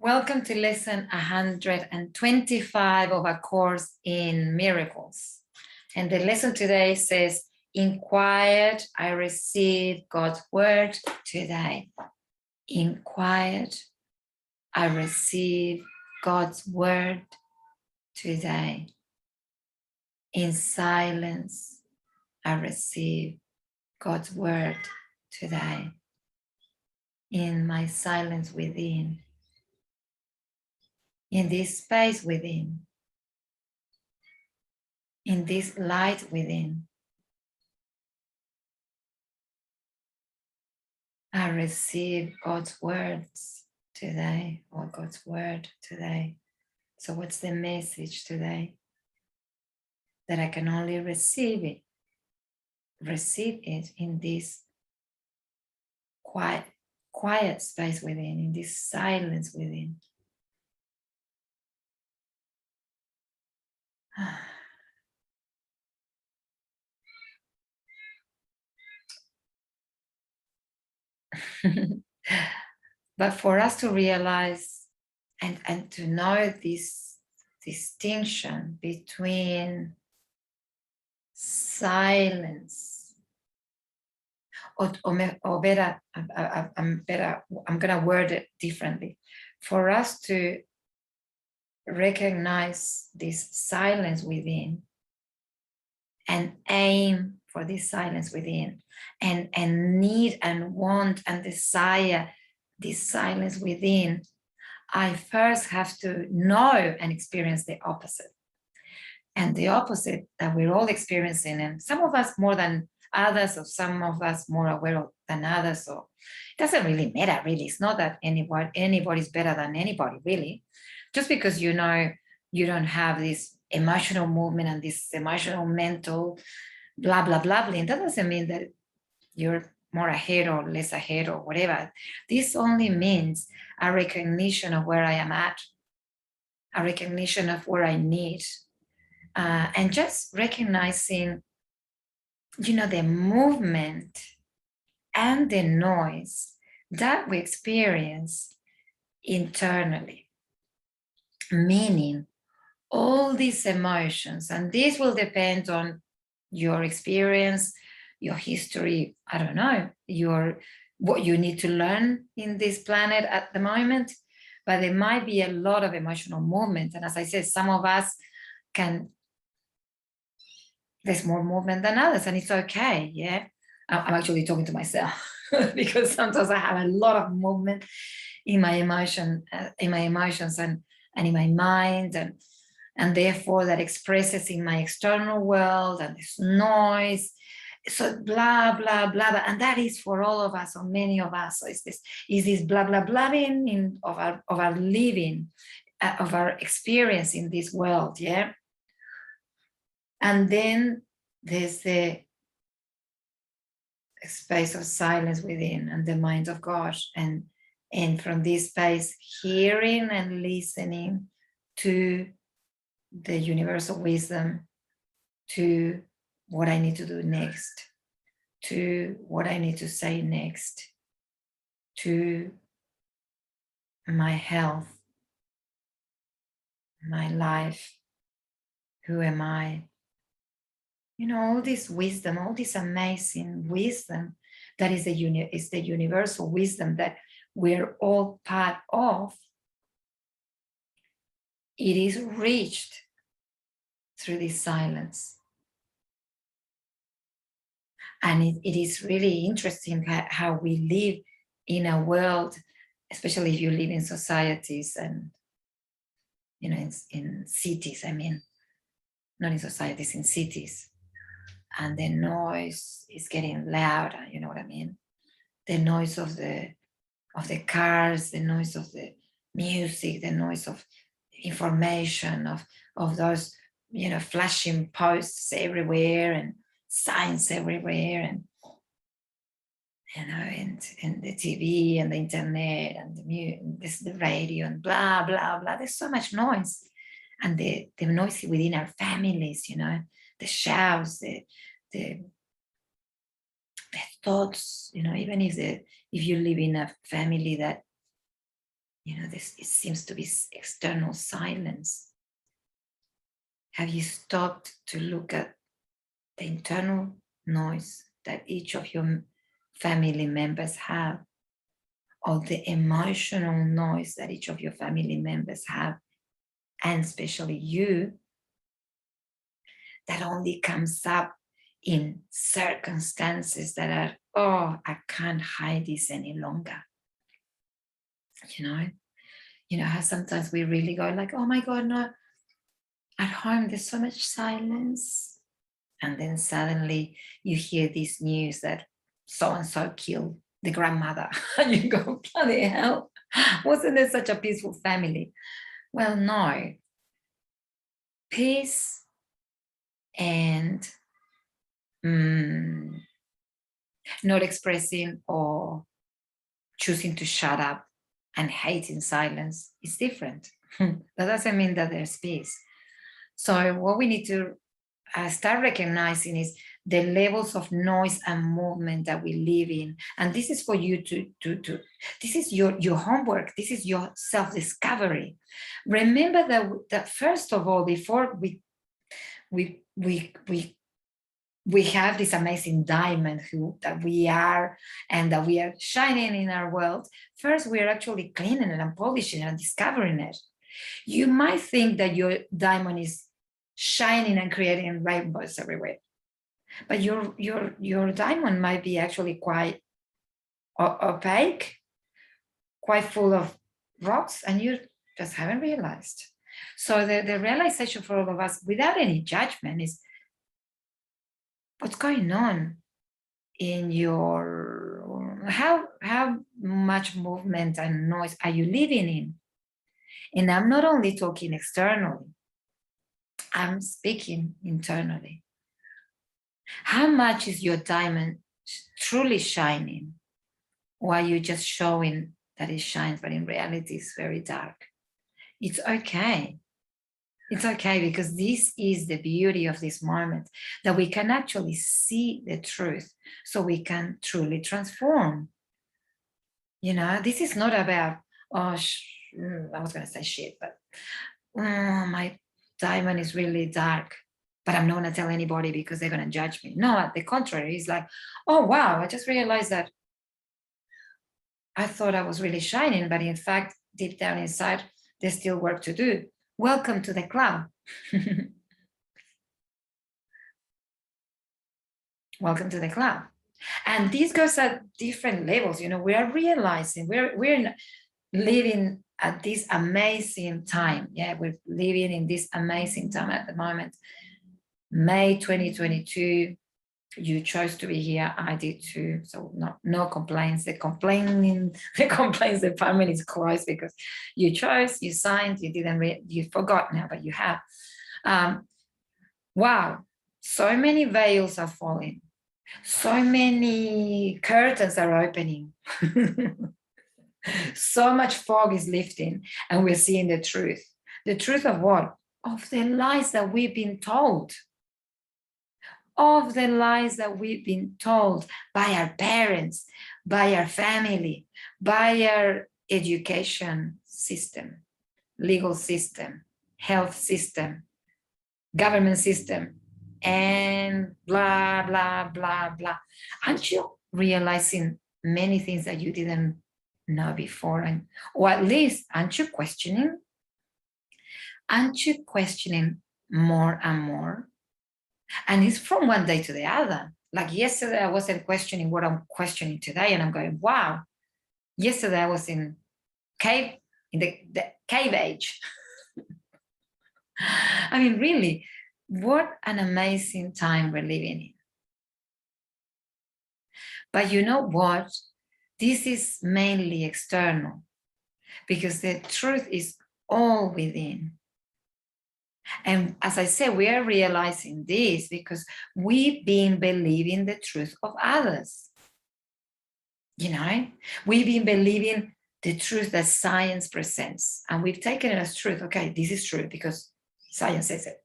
Welcome to lesson 125 of our course in miracles. And the lesson today says, in quiet, I receive God's word today. In quiet, I receive God's word today. In silence, I receive God's word today. In my silence within, in this space within, in this light within, I receive God's words today, or God's word today. So what's the message today? That I can only receive it in this quiet space within, in this silence within. But for us to realize and to know this distinction between silence, or better, I'm going to word it differently. For us to recognize this silence within and aim for this silence within, and need and want and desire this silence within, I first have to know and experience the opposite. And the opposite that we're all experiencing, and some of us more than others, or some of us more aware than others, so it doesn't really matter, really. It's not that anybody's better than anybody, really. Just because you know you don't have this emotional movement and this emotional mental blah, blah, blah, blah, that doesn't mean that you're more ahead or less ahead or whatever. This only means a recognition of where I am at, a recognition of where I need, and just recognizing, the movement and the noise that we experience internally. Meaning all these emotions, and this will depend on your experience, your history, I don't know, what you need to learn in this planet at the moment, but there might be a lot of emotional movement. And as I said, some of us there's more movement than others, and it's okay, yeah? I'm actually talking to myself because sometimes I have a lot of movement in my emotions and in my mind, and therefore that expresses in my external world, and this noise, so blah, blah, blah, blah, and that is for all of us, or many of us. So it's this blah, blah, blabbing of our living, of our experience in this world, yeah? And then there's the space of silence within, and the mind of God, and from this space, hearing and listening to the universal wisdom, to what I need to do next, to what I need to say next, to my health, my life, who am I? All this wisdom, all this amazing wisdom that is the universal wisdom that we're all part of. It is reached through this silence. And it is really interesting how we live in a world, especially if you live in societies and, in cities, not in societies, in cities. And the noise is getting louder, you know what I mean? The noise of the cars, the noise of the music, the noise of information, of those, flashing posts everywhere and signs everywhere, and, and the TV and the internet and the radio and blah, blah, blah. There's so much noise. And the noise within our families, the shouts, the thoughts, even if you live in a family that this, it seems to be external silence. Have you stopped to look at the internal noise that each of your family members have, or the emotional noise that each of your family members have, and especially you, that only comes up in circumstances that are, oh, I can't hide this any longer. How sometimes we really go like, oh my God, no, at home there's so much silence. And then suddenly you hear this news that so-and-so killed the grandmother. And you go, bloody hell, wasn't there such a peaceful family? Well, no. Peace and not expressing or choosing to shut up and hate in silence is different. That doesn't mean that there's peace. So what we need to start recognizing is the levels of noise and movement that we live in. And this is for you to this is your homework. This is your self-discovery. Remember that first of all, before we have this amazing diamond that we are, and that we are shining in our world. First, we are actually cleaning it and polishing it and discovering it. You might think that your diamond is shining and creating rainbows everywhere, but your diamond might be actually quite opaque, quite full of rocks, and you just haven't realized. So the realization for all of us, without any judgment, is what's going on in your, how much movement and noise are you living in? And I'm not only talking externally, I'm speaking internally. How much is your diamond truly shining? Or are you just showing that it shines, but in reality it's very dark? It's okay. It's okay, because this is the beauty of this moment, that we can actually see the truth so we can truly transform. This is not about, I was going to say shit, but my diamond is really dark, but I'm not going to tell anybody because they're going to judge me. No, at the contrary, it's like, oh, wow, I just realized that I thought I was really shining, but in fact, deep down inside, there's still work to do. Welcome to the club. Welcome to the club. And this goes at different levels. We are realizing we're living at this amazing time. Yeah, we're living in this amazing time at the moment. May 2022, you chose to be here. I did too. So no complaints. The complaints, the family is close because you chose, you signed, you didn't you forgot now, but you have. Wow, so many veils are falling. So many curtains are opening. So much fog is lifting, and we're seeing the truth. The truth of what? Of the lies that we've been told. Of the lies that we've been told by our parents, by our family, by our education system, legal system, health system, government system, and blah, blah, blah, blah. Aren't you realizing many things that you didn't know before? Or at least, aren't you questioning? Aren't you questioning more and more? And it's from one day to the other. Like yesterday, I wasn't questioning what I'm questioning today. And I'm going, wow, yesterday I was in the cave age. I mean, really, what an amazing time we're living in. But you know what? This is mainly external, because the truth is all within. And as I said, we are realizing this because we've been believing the truth of others. We've been believing the truth that science presents, and we've taken it as truth. Okay, this is true because science says it.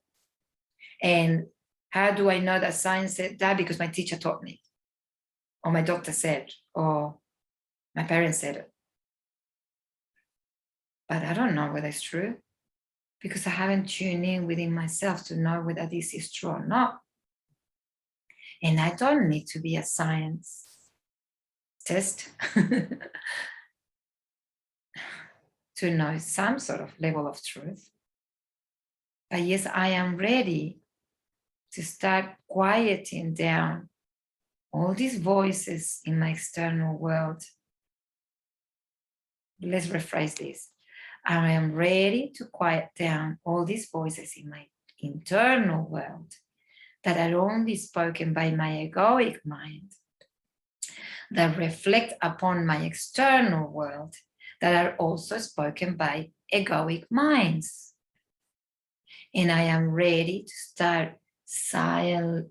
And how do I know that science said that? Because my teacher taught me, or my doctor said, or my parents said it. but I don't know whether it's true because I haven't tuned in within myself to know whether this is true or not. And I don't need to be a science test to know some sort of level of truth. But yes, I am ready to start quieting down all these voices in my external world. Let's rephrase this. I am ready to quiet down all these voices in my internal world that are only spoken by my egoic mind, that reflect upon my external world, that are also spoken by egoic minds. And I am ready to start sciencing,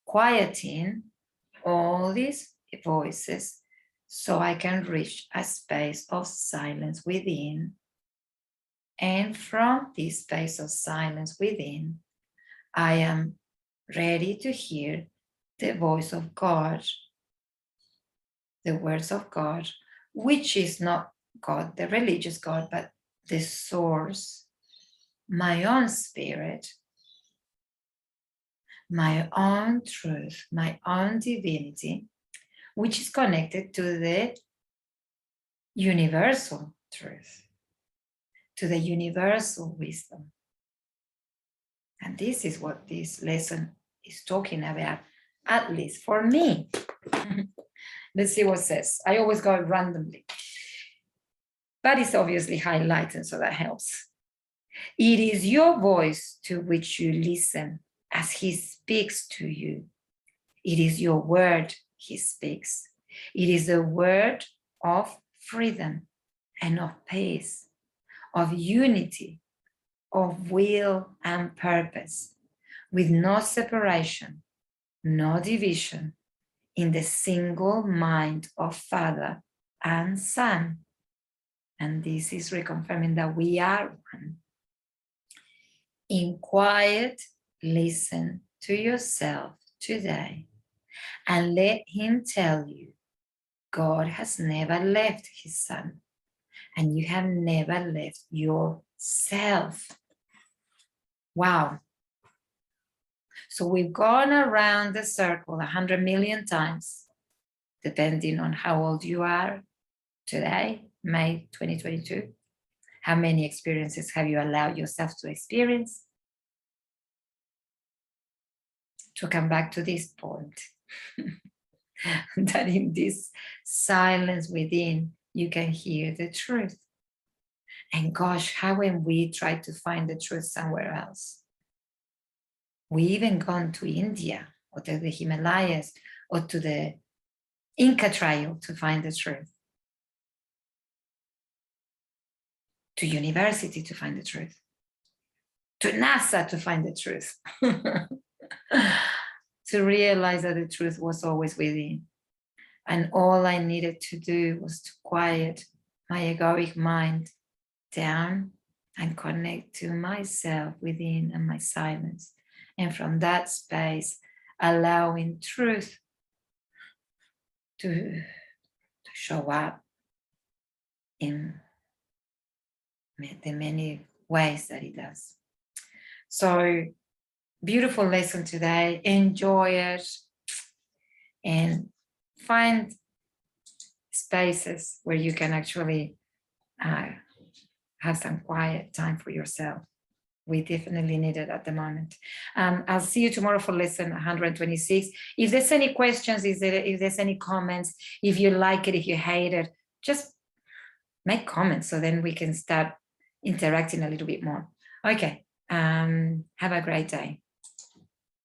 quieting all these voices so I can reach a space of silence within. And from this space of silence within, I am ready to hear the voice of God, the words of God, which is not God, the religious God, but the source, my own spirit, my own truth, my own divinity, which is connected to the universal truth, to the universal wisdom. And this is what this lesson is talking about, at least for me. Let's see what it says. I always go randomly, but it's obviously highlighted, so that helps. It is your voice to which you listen as he speaks to you. It is your word he speaks. It is a word of freedom and of peace, of unity, of will and purpose, with no separation, no division, in the single mind of Father and Son. And this is reconfirming that we are one. In quiet, listen to yourself today and let him tell you God has never left his Son, and you have never left yourself. Wow. So we've gone around the circle 100 million times, depending on how old you are today, May 2022. How many experiences have you allowed yourself to experience? To come back to this point, that in this silence within, you can hear the truth. And gosh, how when we try to find the truth somewhere else? We even gone to India or to the Himalayas or to the Inca Trail to find the truth. To university to find the truth. To NASA to find the truth. To realize that the truth was always within. And all I needed to do was to quiet my egoic mind down and connect to myself within and my silence. And from that space, allowing truth to show up in the many ways that it does. So beautiful lesson today. Enjoy it and find spaces where you can actually have some quiet time for yourself. We definitely need it at the moment. I'll see you tomorrow for lesson 126. If there's any questions, if there's any comments, if you like it, if you hate it, just make comments so then we can start interacting a little bit more. Okay, have a great day.